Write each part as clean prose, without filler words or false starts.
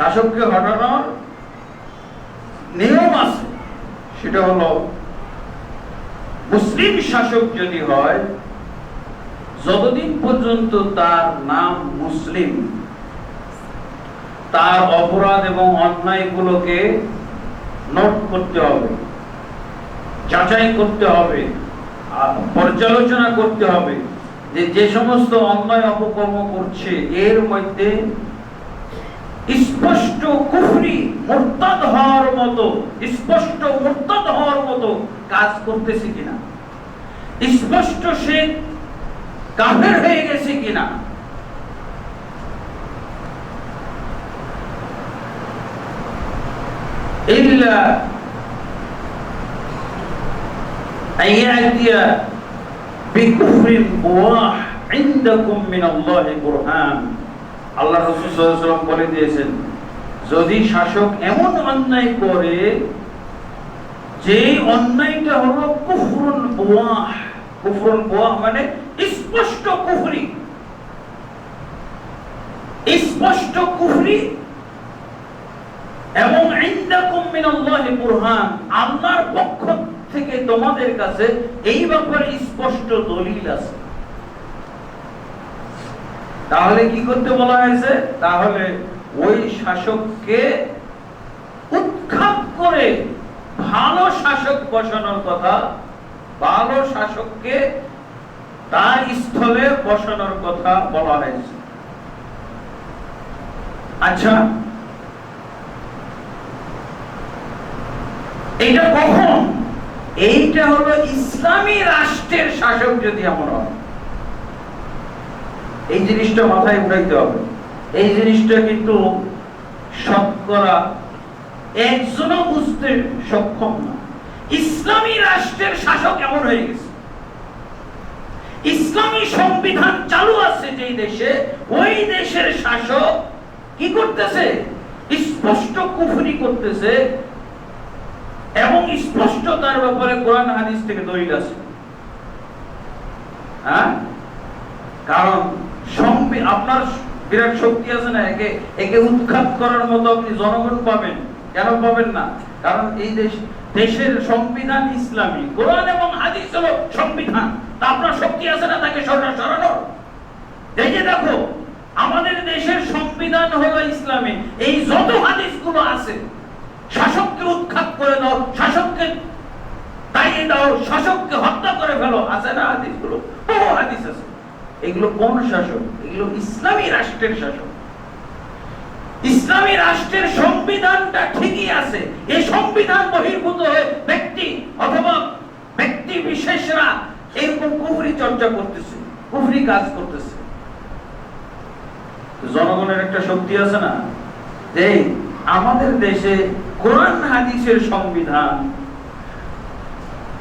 শাসককে হটানোর নিয়ম আছে, সেটা হলো মুসলিম শাসক যদি হয়, যতদিন পর্যন্ত তার নাম মুসলিম, তার অপরাধ এবং অন্যায়গুলোকে নোট করতে হবে, যাচাই করতে হবে, পর্যালোচনা করতে হবে যে যে সমস্ত অন্যায় অপকর্ম করছে এর মধ্যে স্পষ্ট কুফরি মুরতাদ হওয়ার মতো, স্পষ্ট মুরতাদ হওয়ার মতো কাজ করতেছে কিনা, স্পষ্ট সে কাফের হয়ে গেছে কিনা। ইল্লা আইয়াতিয়া বিকুফরিন ওয়াহ ইনদাকুম মিনাল্লাহি বুরহান। আল্লাহ রাসূল সাল্লাল্লাহু আলাইহি ওয়াসাল্লাম বলে দিয়েছেন, যদি শাসক এমন অন্যায় করে যে অন্যায়টা হলো কুফরুন ওয়াহ, কুফরুন ওয়াহ মানে স্পষ্ট কুফরি, স্পষ্ট কুফরি, এবং ইনদাকুম মিনাল্লাহি বুরহান, আল্লাহর পক্ষ থেকে তোমাদের কাছে এই ব্যাপারে স্পষ্ট দলিল আছে। তাহলে কি করতে বলা হয়েছে? তাহলে ওই শাসককে উৎখাত করে ভালো শাসক বসানোর কথা, ভালো শাসককে তার স্থলে বসানোর কথা বলা হয়েছে। আচ্ছা, এইটা কখন? এইটা হলো ইসলামী রাষ্ট্রের শাসক যদি এমন হয়। এই জিনিসটা মাথায় উঠাইতে হবে। এই জিনিসটা কিন্তু শতকরা একজনও বুঝতে সক্ষম না। ইসলামী রাষ্ট্রের শাসক এমন হয়ে গেছে, ইসলামী সংবিধান চালু আছে যেই দেশে, ওই দেশের শাসক কি করতেছে? স্পষ্ট কুফরি করতেছে, এবং স্পষ্ট তার ব্যাপারে কোরআন হাদিস থেকে দলিল আছে। হ্যাঁ, কারণ আপনার বিরাট শক্তি আছে না, একে উৎখাত করার মতো আপনি জনগণ পাবেন। কেন পাবেন না? কারণ এই দেশের সংবিধান ইসলামী, কোরআন এবং হাদিস হলো সংবিধান। তা আপনার শক্তি আছে না তাকে সরানোর? এই যে দেখো, আমাদের দেশের সংবিধান হলো ইসলামী, এই যত হাদিসগুলো আছে, শাসককে উৎখাত করে দাও, শাসককে তাড়িয়ে দাও, শাসককে হত্যা করে ফেলো, আছে না হাদিসগুলো? বহু হাদিস আছে। এগুলো কোন শাসক? এগুলো ইসলামী রাষ্ট্রের শাসক। ইসলামী রাষ্ট্রের সংবিধানটা ঠিকই আছে, এই সংবিধান বহির্ভূত হয়ে ব্যক্তি অথবা ব্যক্তি বিশেষরা এরকম কুফরি চর্চা করতেছে, কুফরি কাজ করতেছে। জনগণের একটা শক্তি আছে না, যে আমাদের দেশে কোরআন হাদিসের সংবিধান,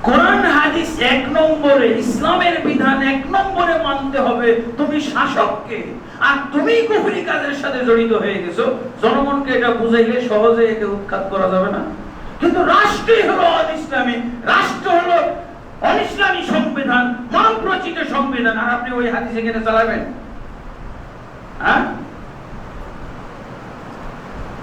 কোরআন হাদিস এক নম্বরে, ইসলামের বিধান এক নম্বরে মানতে হবে তুমি শাসককে, আর তুমি কুফরি কাজের সাথে জড়িত হয়ে গেছো। জনগণকে এটা বুঝাইলে সহজে একে উৎখাত করা যাবে না। কিন্তু রাষ্ট্রই হলো অনিসলামী, রাষ্ট্র হলো অনিসলামী সংবিধান, মানব রচিত সংবিধান, আর আপনি ওই হাদিস এখানে চালাবেন? হ্যাঁ,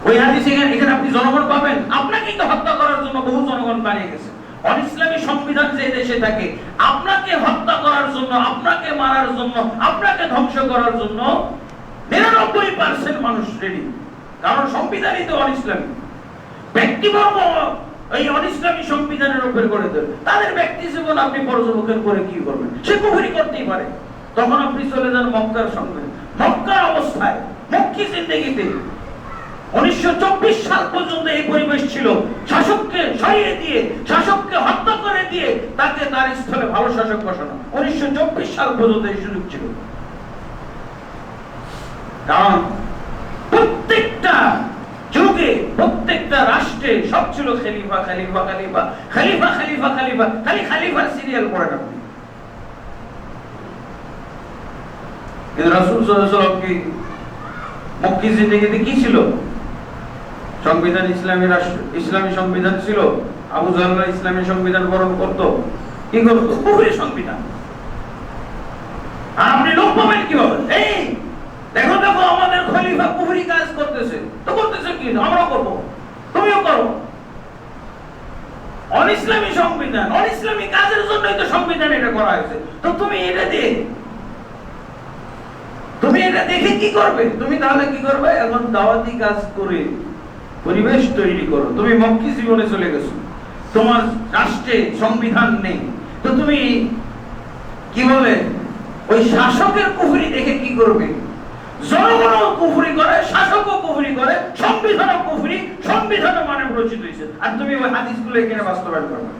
ওই হাদিস এখানে আপনি জনগণ পাবেন? আপনাকে তো হত্যা করার জন্য বহু জনগণ বানিয়ে গেছে। অনিসলামী সংবিধান যে দেশে থাকে, আপনাকে হত্যা করার জন্য, আপনাকে মারার জন্য, আপনাকে ধ্বংস করার জন্য 99% মানুষ রেডি। কারণ সংবিধানই তো অনিসলামী। ব্যক্তিবর্গ এই অনিসলামী সংবিধানের উপরে গড়ে দেবে, তাদের ব্যক্তি জীবন আপনি পর্যবেক্ষণ করে কি করবেন? সে কুফরি করতেই পারে। তখন আপনি চলে যান মক্কার সঙ্গে, মক্কার অবস্থায়, মক্কি জিন্দেগিতে 1924 সাল পর্যন্ত এই পরিবেশ ছিল। শাসককে সরিয়ে দিয়ে, শাসককে হত্যা করে দিয়ে তাকে তার স্থলে ভালো শাসক বসানো, 1924 সাল পর্যন্ত এই সুযোগ ছিল। কারণ প্রত্যেকটা যুগে, প্রত্যেকটা রাষ্ট্রে সব ছিল খলিফা খলিফা খলিফা খলিফা খলিফা খলিফা, খালি খলিফার সিরিয়াল পড়েন আপনি। কিন্তু রাসূল সাল্লাল্লাহু আলাইহি ওয়াসাল্লাম কি মক্কি জিন্দেগিতে কি ছিল? সংবিধান ইসলামী রাষ্ট্র, ইসলামী সংবিধান ছিল। আবু জাহল ইসলামী সংবিধান বরণ করত, কি করত? কুফরি সংবিধান। আর আপনি লোক পাবেন কিভাবে? এই দেখো দেখো আমাদের খলিফা কুফরি কাজ করতেছে, তো করতেছে কি, আমরা করবো, তুমিও করো। অনিসলামী সংবিধান, অনিসলামী কাজের জন্যই তো সংবিধান এটা করা হয়েছে। তো তুমি এটা দিয়ে, তুমি এটা দেখে কি করবে? তুমি তাহলে কি করবে? এখন দাওয়াতি কাজ করে পরিবেশ তৈরি করো। তুমি মক্কি জীবনে চলে গেছো, তোমার রাষ্ট্রে সংবিধান নেই, তো তুমি কি বলে ওই শাসকের কুফরি দেখে কি করবে? জনগণও কুফরি করে, শাসকও কুফরি করে, সংবিধানও কুফরি, সংবিধানও মানে রচিত হয়েছে, আর তুমি ওই হাদিসগুলো এখানে বাস্তবায়ন করবে।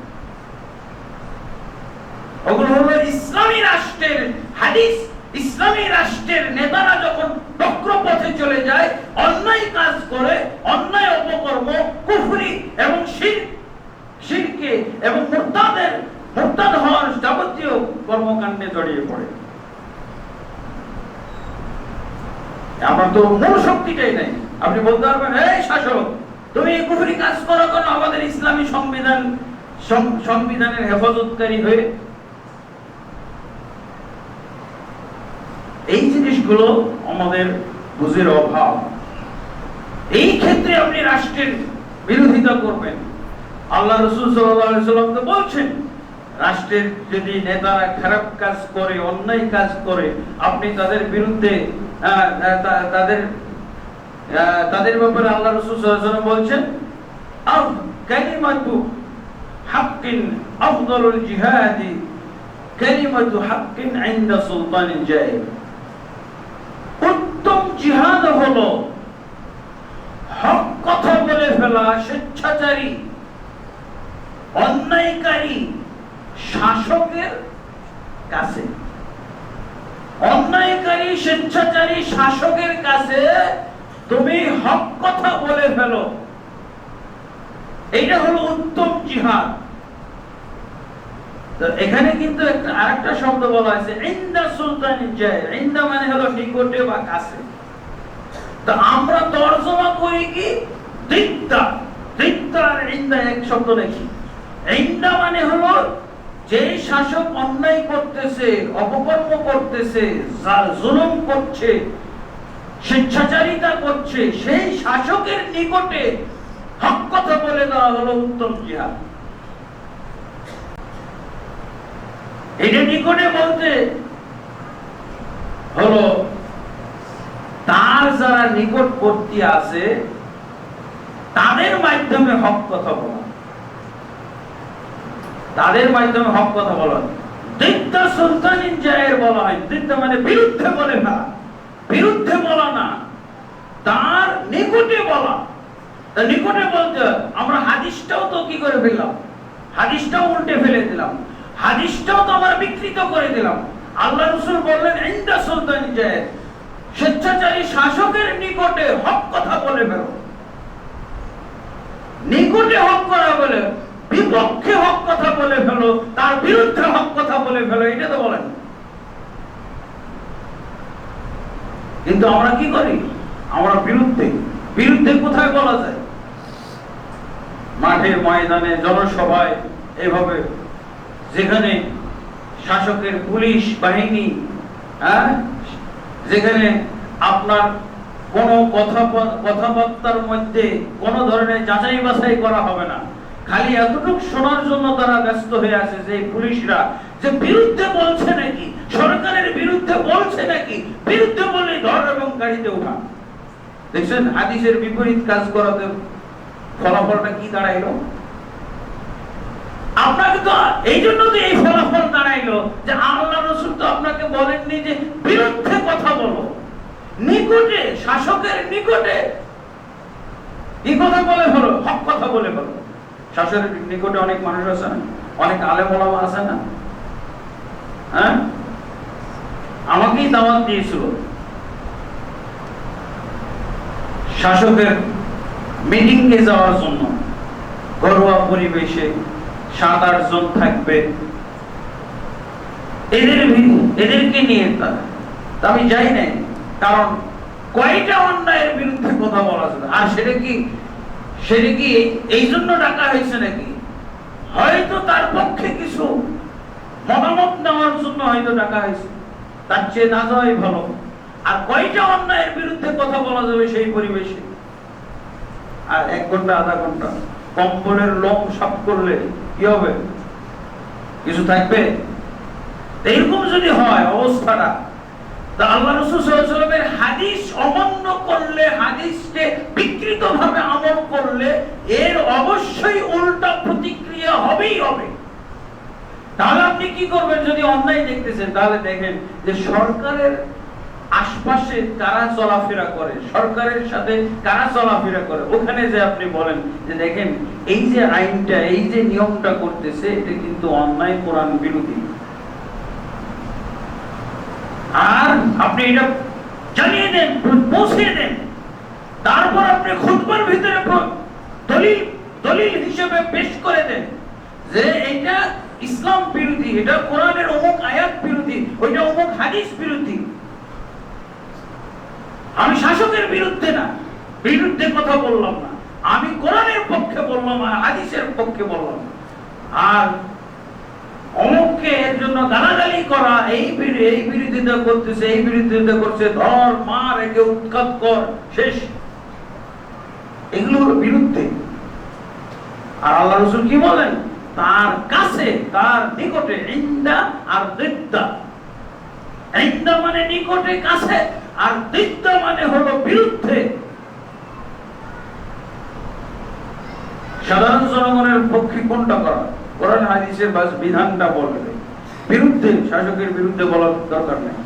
ওগুলো হলো ইসলামী রাষ্ট্রের হাদিস। ইসলামী রাষ্ট্রের নেতারা যখন বক্র পথে চলে যায়, অন্যায় কাজ করে, অন্যায় অপকর্ম, কুফরি এবং শিরকে এবং মুরতাদ হওয়ার যাবতীয় কর্মকাণ্ডে জড়িয়ে পড়ে। আমার তো মূল শক্তিটাই নাই। আপনি বলতে পারবেন, এই শাসক তুমি এই কুফরি কাজ করো কেন আমাদের ইসলামী সংবিধানের হেফাজতকারী হয়ে? এই জিনিসগুলো আমাদের বুঝের অভাব। এই ক্ষেত্রে আপনি রাষ্ট্রের বিরোধিতা করবেন। আল্লাহ রাসূল সাল্লাল্লাহু আলাইহি ওয়াসাল্লাম তো বলছেন, রাষ্ট্রের যদি নেতারা খারাপ কাজ করে, অন্যায় কাজ করে, আপনি তাদের বিরুদ্ধে তাদের ব্যাপারে আল্লাহ রাসূল সাল্লাল্লাহু আলাইহি ওয়াসাল্লাম বলছেন, আও কালিমাতু হাক্কিন আফদালুল জিহাদি কালিমাতু হাক্কিন ইনদা সুলতানিন জাইর। উত্তম জিহাদ হলো হক কথা বলে ফেলা স্বেচ্ছাচারী অন্যায়কারী শাসকের কাছে। অন্যায়কারী স্বেচ্ছাচারী শাসকের কাছে তুমি হক কথা বলে ফেলো, এইটা হলো উত্তম জিহাদ। তো এখানে কিন্তু আরেকটা শব্দ বলা হয়েছে, ইনদা সুলতানিন জাইর। ইনদা মানে হলো নিকটে বা কাছে। তো আমরা তরজমা করি কি দিদ্দা, দিদ্দা আর ইনদা এক শব্দ নাকি। ইনদা মানে হলো যে শাসক অন্যায় করতেছে, অপকর্ম করতেছে, জুলুম করছে, স্বেচ্ছাচারিতা করছে, সেই শাসকের নিকটে হক কথা বলে দেওয়া হলো উত্তম জিহাদ। এটা নিকটে বলতে হলো তার যারা নিকটবর্তী আছে তাদের মাধ্যমে হক কথা বলা, তাদের মাধ্যমে হক কথা বলা। দিদ্দা সুলতানিন জাইর বলা হয়। দিদ্দা মানে বিরুদ্ধে বলে না, বিরুদ্ধে বলা না, তার নিকটে বলা। নিকটে বলতে আমরা হাদিসটাও তো কি করে ফেললাম, হাদিসটাও উল্টে ফেলে দিলাম, হাদিসটাও তো আমরা বিকৃত করে দিলাম। আল্লাহ রাসূল বললেন ইনদা সুলতানিন জাইর, স্বেচ্ছাচারী শাসকের নিকটে হক কথা বলে ফেলো। নিকটে হক করা বলে, বিপক্ষে হক কথা বলে ফেলো, তার বিরুদ্ধে হক কথা বলে ফেলো, এটা তো বলেন। কিন্তু আমরা কি করি? আমরা বিরুদ্ধে। বিরুদ্ধে কোথায় বলা যায়? মাঠে, ময়দানে, জনসভায়, এভাবে যেখানে শাসকের পুলিশ বাহিনী, যেখানে আপনার কোন কথাবার্তার মধ্যে কোন ধরনের যাচাই বাছাই করা হবে না, খালি এতটুকু শোনার জন্য তারা ব্যস্ত হয়ে আছে যে পুলিশরা যে বিরুদ্ধে বলছে নাকি, সরকারের বিরুদ্ধে বলছে নাকি, বিরুদ্ধে বলে ধর এবং গাড়িতে ওঠা। দেখছেন হাদিসের বিপরীত কাজ করাতে ফলাফলটা কি দাঁড়াইলো? আপনাকে তো এই জন্য তো এই ফলাফল দাঁড়াইলো যে আল্লাহ রাসূল তো আপনাকে বলেননি যে বিরুদ্ধে কথা বলো, নিকটে, শাসকের নিকটে কি কথা বলে ফেলো, হক কথা বলে ফেলো। শাসকের নিকটে অনেক মানুষ আছে না, অনেক আলেম ওলামা আছে না, আমাকেই দাওয়াত দিয়েছিল শাসকের মিটিং এ যাওয়ার জন্য। ঘরোয়া পরিবেশে 7-8 জন থাকবে, এদেরকে নিয়ে আমি যাই নাই, কারণ কয়টা অন্যায়ের বিরুদ্ধে কথা বলা যাবে। আর সেটা কি এই জন্য ডাকা হয়েছে নাকি? হয়তো তার পক্ষে কিছু মতামত নেওয়ার জন্য হয়তো ডাকা হয়েছে, তার চেয়ে না যাওয়াই ভালো। আর কয়টা অন্যায়ের বিরুদ্ধে কথা বলা যাবে সেই পরিবেশে? আর 1 ঘন্টা আধা ঘন্টা কম্বলের লোম সাফ করলে কি হবে? কিছু থাকবে? এরকম যদি হয় অবস্থাটা, তা আল্লাহ রাসূল সাল্লাল্লাহু আলাইহি ওয়াসাল্লামের হাদিস অমান্য করলে, হাদিসকে বিকৃতভাবে আমল করলে এর অবশ্যই উল্টা প্রতিক্রিয়া হবেই হবে। তাহলে আপনি কি করবেন? যদি অন্যায় দেখতেছেন তাহলে দেখেন যে সরকারের আশপাশে কারা চলাফেরা করে, সরকারের সাথে কারা চলাফেরা করে, ওখানে যে আপনি বলেন যে দেখেন এই যে আইনটা, এই যে নিয়মটা করতেছে এটা কিন্তু অন্যায়, কোরআন বিরোধী। আর আপনি এটা জানিয়ে দেন, পৌঁছে দেন, তারপর আপনি খুতবার ভিতরে দলিল হিসেবে পেশ করে দেন যে এটা ইসলাম বিরোধী, এটা কোরআনের অমুক আয়াত বিরোধী, ওইটা অমুক হাদিস বিরোধী। আমি শাসকের বিরুদ্ধে না, বিরুদ্ধে কথা বললাম না, আমি কোরআনের পক্ষে বললাম আর হাদিসের পক্ষে বললাম। আর অমুককে এর জন্য গালাগালি করা, এই বিরোধিতা করতেছে, এই বিরোধিতা করছে, ধর মার, একে উৎখাত কর, শেষ, এগুলোর বিরুদ্ধে। আর আল্লাহ রাসূল কি বলেন? তার কাছে, তার নিকটে, ইনদা আর দিদ্দা। ইনদা মানে নিকটে, কাছে, আর দিদ্দা মানে হলো বিরুদ্ধে। সাধারণ জনগণের পক্ষে কোনটা করা? কোরআন হাদিসের বিধানটা বলবে, বিরুদ্ধে, শাসকের বিরুদ্ধে বলার দরকার নেই।